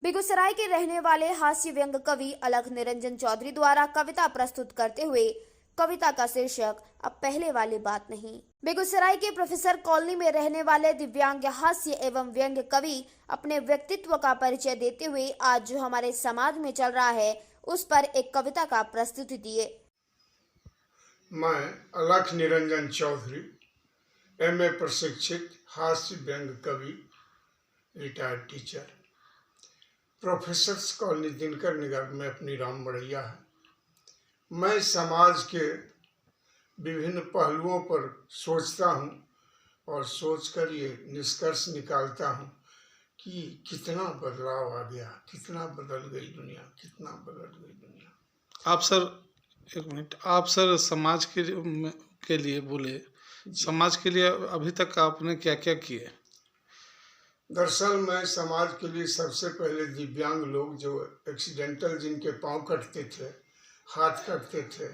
बेगूसराय के रहने वाले हास्य व्यंग कवि अलख निरंजन चौधरी द्वारा कविता प्रस्तुत करते हुए कविता का शीर्षक अब पहले वाली बात नहीं। बेगूसराय के प्रोफेसर कॉलोनी में रहने वाले दिव्यांग हास्य एवं व्यंग कवि अपने व्यक्तित्व का परिचय देते हुए आज जो हमारे समाज में चल रहा है उस पर एक कविता का प्रस्तुति दिए। मैं अलख निरंजन चौधरी एमए प्रशिक्षित हास्य व्यंग कवि, retired teacher, professors colony Dinkar Nagar में अपनी राम बढ़ैया है। मैं समाज के विभिन्न पहलुओं पर सोचता हूँ और सोचकर ये निष्कर्ष निकालता हूँ कि कितना बदलाव आ गया, कितना बदल गई दुनिया, कितना बदल गई दुनिया। आप सर एक मिनट, आप सर समाज के लिए बोले, समाज के लिए अभी तक आपने क्या क्या किए? दरअसल मैं समाज के लिए सबसे पहले दिव्यांग लोग जो एक्सीडेंटल, जिनके पांव कटते थे, हाथ कटते थे,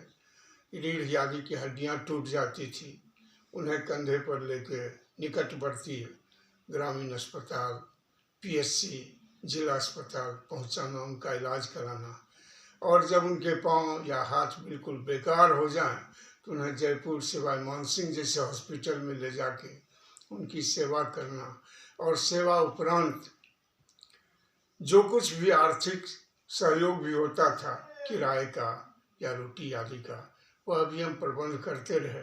रीढ़ आदि की हड्डियां टूट जाती थी, उन्हें कंधे पर लेके निकटवर्ती ग्रामीण अस्पताल, पीएचसी, जिला अस्पताल पहुंचाना, उनका इलाज कराना, और जब उनके पांव या हाथ बिल्कुल बेकार हो जाएं तो उन्हें जयपुर सिवाय मानसिंह जैसे हॉस्पिटल में ले जाके उनकी सेवा करना, और सेवा उपरांत जो कुछ भी आर्थिक सहयोग भी होता था, किराए का या रोटी आदि का, वह भी हम प्रबंध करते रहे।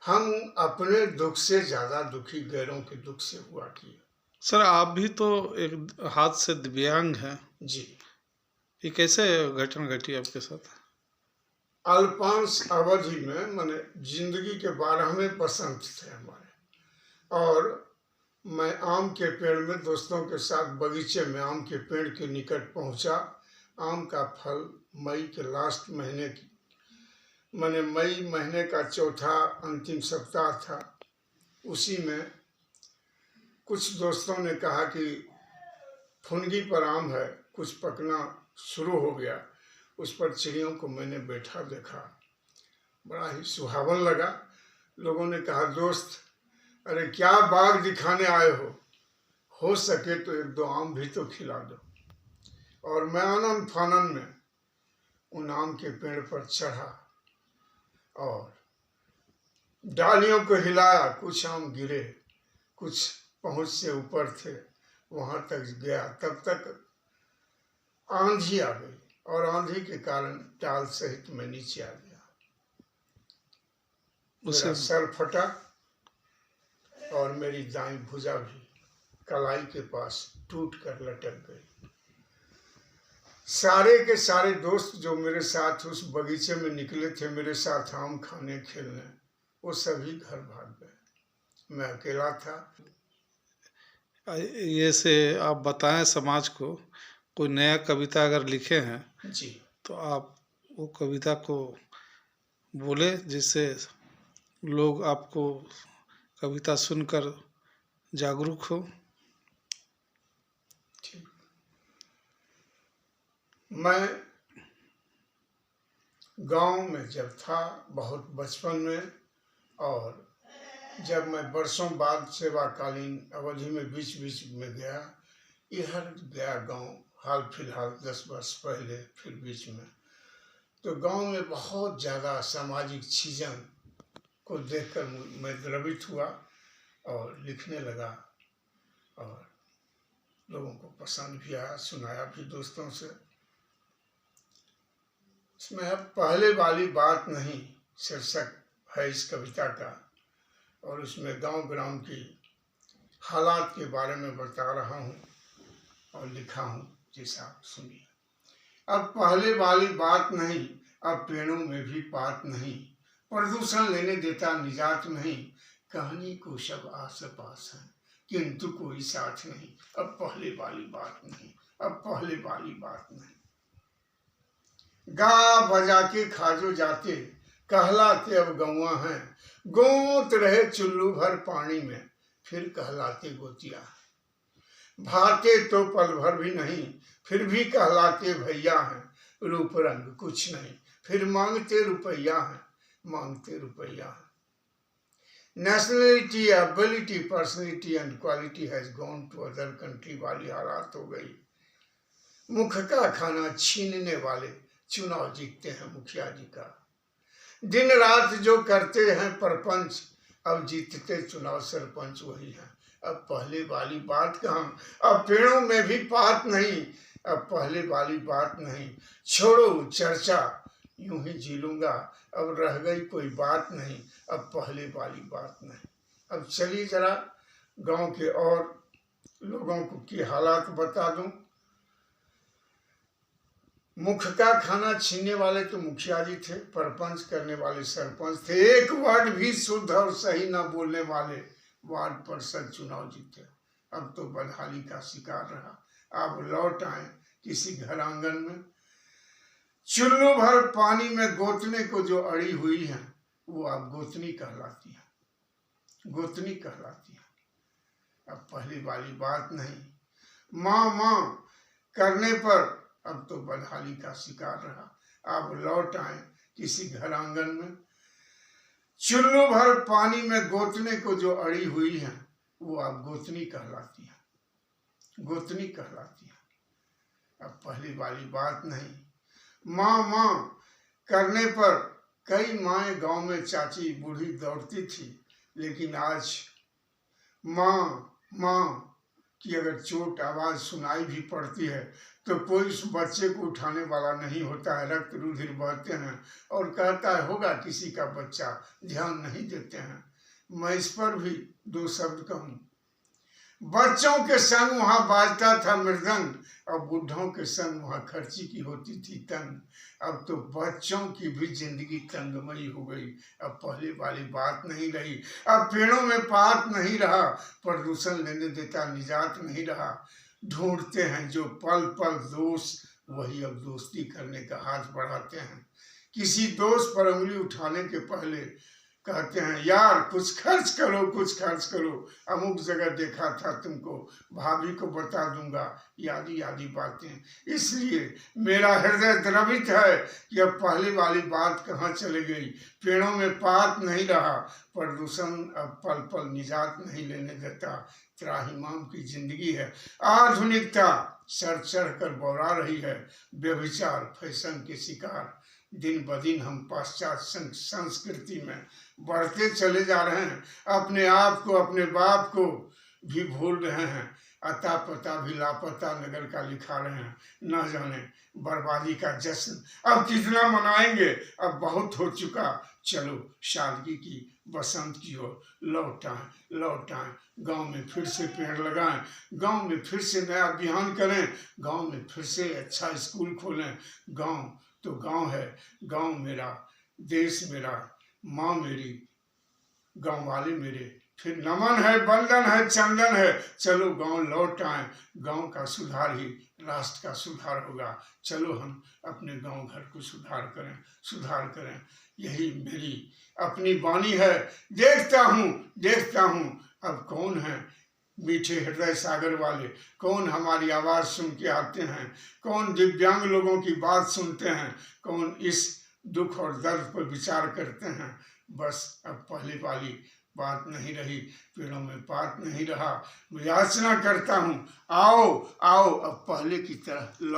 हम अपने दुख से ज़्यादा दुखी गैरों के दुख से हुआ किए। सर आप भी तो एक हाथ से दिव्यांग हैं जी। ये कैसे घटना घटी आपके साथ? अल्पांश अवधि में, माने जिंदगी के 12वें बसंत थे हमारे, और मैं आम के पेड़ में दोस्तों के साथ बगीचे में आम के पेड़ के निकट पहुंचा। आम का फल मई के लास्ट महीने की, माने मई महीने का चौथा अंतिम सप्ताह था। उसी में कुछ दोस्तों ने कहा कि फुनगी पर आम है, कुछ पकना शुरू हो गया। उस पर चिड़ियों को मैंने बैठा देखा, बड़ा ही सुहावन लगा। लोगों ने कहा, दोस्त अरे क्या बाग दिखाने आए हो सके तो एक दो आम भी तो खिला दो। और मैं आनंद फानन में उन आम के पेड़ पर चढ़ा और डालियों को हिलाया। कुछ आम गिरे, कुछ पहुंच से ऊपर थे, वहां तक गया। तब तक आंधी आ गई और आंधी के कारण टाल सहित मैं नीचे आ गया। मेरा सर फटा और मेरी दाईं भुजा भी कलाई के पास टूट कर लटक गई। सारे के सारे दोस्त जो मेरे साथ उस बगीचे में निकले थे मेरे साथ आम खाने खेलने, वो सभी घर भाग गए। मैं अकेला था। ये से आप बताएं समाज को, कोई नया कविता अगर लिखे हैं जी, तो आप वो कविता को बोले जिससे लोग आपको कविता सुनकर जागरूक हो। ठीक। मैं गांव में जब था, बहुत बचपन में, और जब मैं वर्षों बाद सेवाकालीन अवधि में बीच बीच में गया, इधर गया गांव हाल फिलहाल 10 वर्ष पहले, फिर बीच में, तो गांव में बहुत ज़्यादा सामाजिक चीज़ों को देखकर मैं द्रवित हुआ और लिखने लगा, और लोगों को पसंद भी आया, सुनाया भी दोस्तों से। इसमें अब पहले वाली बात नहीं शीर्षक है इस कविता का, और उसमें गांव ग्राम की हालात के बारे में बता रहा हूँ और लिखा हूँ, जैसा आप सुनिए। अब पहले वाली बात नहीं, अब पेड़ों में भी बात नहीं, प्रदूषण लेने देता निजात नहीं, कहानी को सब आस पास है किंतु कोई साथ नहीं। अब पहले वाली बात नहीं, अब पहले वाली बात नहीं। गा बजा के खाजो जाते, कहलाते अब गौआ हैं, गोत रहे चुल्लू भर पानी में, फिर कहलाते गोतिया। भाते तो पल भर भी नहीं, फिर भी कहलाते भैया हैं, रूप रंग कुछ नहीं, फिर मांगते रुपया है, मांगते रुपया है। Nationality, ability, personality and quality has gone to other country वाली हालात हो गई। मुख का खाना छीनने वाले चुनाव जीतते हैं मुखिया जी का। दिन रात जो करते हैं परपंच, अब जीतते चुनाव सरपंच वही है। अब पहले वाली बात कहाँ, अब पेड़ों में भी बात नहीं, अब पहले वाली बात नहीं। छोड़ो चर्चा, यूं ही जी लूंगा, अब रह गई कोई बात नहीं, अब पहले वाली बात नहीं। अब चलिए जरा गांव के और लोगों को की हालात बता दूं। मुख का खाना छीनने वाले तो मुखिया जी थे, परपंच करने वाले सरपंच थे, एक वर्ड भी शुद्ध और सही न बोलने वाले वार्ड परिषद चुनाव जीते। अब तो बदहाली का शिकार रहा। अब लौट आए किसी घर आंगन में, चुल्लू भर पानी में गोतने को जो अड़ी हुई है वो अब गोतनी कहलाती है, गोतनी कहलाती है। अब पहली वाली बात नहीं, माँ माँ करने पर अब तो बदहाली का शिकार रहा। अब लौट आए किसी घर आंगन में, चुल्लू भर पानी में गोतने को जो अड़ी हुई है वो अब गोतनी कहलाती है, गोतनी कहलाती है। अब पहली वाली बात नहीं, माँ माँ करने पर कई माएँ गांव में चाची बूढ़ी दौड़ती थी, लेकिन आज माँ माँ की अगर चोट आवाज सुनाई भी पड़ती है तो कोई उस बच्चे को उठाने वाला नहीं होता है। रक्त रुधिर बहते हैं और कहता है होगा किसी का बच्चा, ध्यान नहीं देते हैं। मैं इस पर भी दो शब्द कहूँ। बच्चों के संग वहाँ बाजता था मृदंग, और बूढ़ों के संग वहाँ खर्ची की होती थी तंग। अब तो बच्चों की भी जिंदगी तंगमयी हो गई। अब पहले वाली बात नहीं रही, अब पेड़ों में पात नहीं रहा, प्रदूषण लेने देता निजात नहीं रहा। ढूंढते हैं जो पल पल दोष, वही अब दोस्ती करने का हाथ बढ़ाते हैं। किसी दोस्त पर उंगली उठाने के पहले कहते हैं यार कुछ खर्च करो, कुछ खर्च करो, अमुक जगह देखा था तुमको, भाभी को बता दूंगा, यादी यादी बातें। इसलिए मेरा हृदय द्रवित है कि अब पहले वाली बात कहाँ चली गई। पेड़ों में पात नहीं रहा, प्रदूषण अब पल पल निजात नहीं लेने देता। त्राहिमाम की जिंदगी है, आधुनिकता सर चढ़ कर बौरा रही है, व्यभिचार फैशन के शिकार। दिन ब दिन हम पाश्चात्य संस्कृति में बढ़ते चले जा रहे हैं, अपने आप को अपने बाप को भी भूल रहे हैं, अता पता भी लापता नगर का लिखा रहे हैं। न जाने बर्बादी का जश्न अब कितना मनाएंगे, अब बहुत हो चुका। चलो सादगी की बसंत की ओर लौट आए, गांव में फिर से पेड़ लगाएं, गांव में फिर से नया अभियान करें, गांव में फिर से अच्छा स्कूल खोलें। गांव तो गांव है, गांव मेरा, देश मेरा, माँ मेरी, गांव वाले मेरे। फिर नमन है, बंदन है, चंदन है, चलो गांव लौट आए। गांव का सुधार ही राष्ट्र का सुधार होगा। चलो हम अपने गांव घर को सुधार करें। यही मेरी अपनी वाणी है। देखता हूँ अब कौन है मीठे हृदय सागर वाले, कौन हमारी आवाज सुन के आते हैं, कौन दिव्यांग लोगों की बात सुनते हैं, कौन इस दुख और दर्द पर विचार करते हैं। बस अब पहले वाली बात नहीं रही, पेड़ों में पात नहीं रहा। याचना करता हूँ, आओ अब पहले की तरह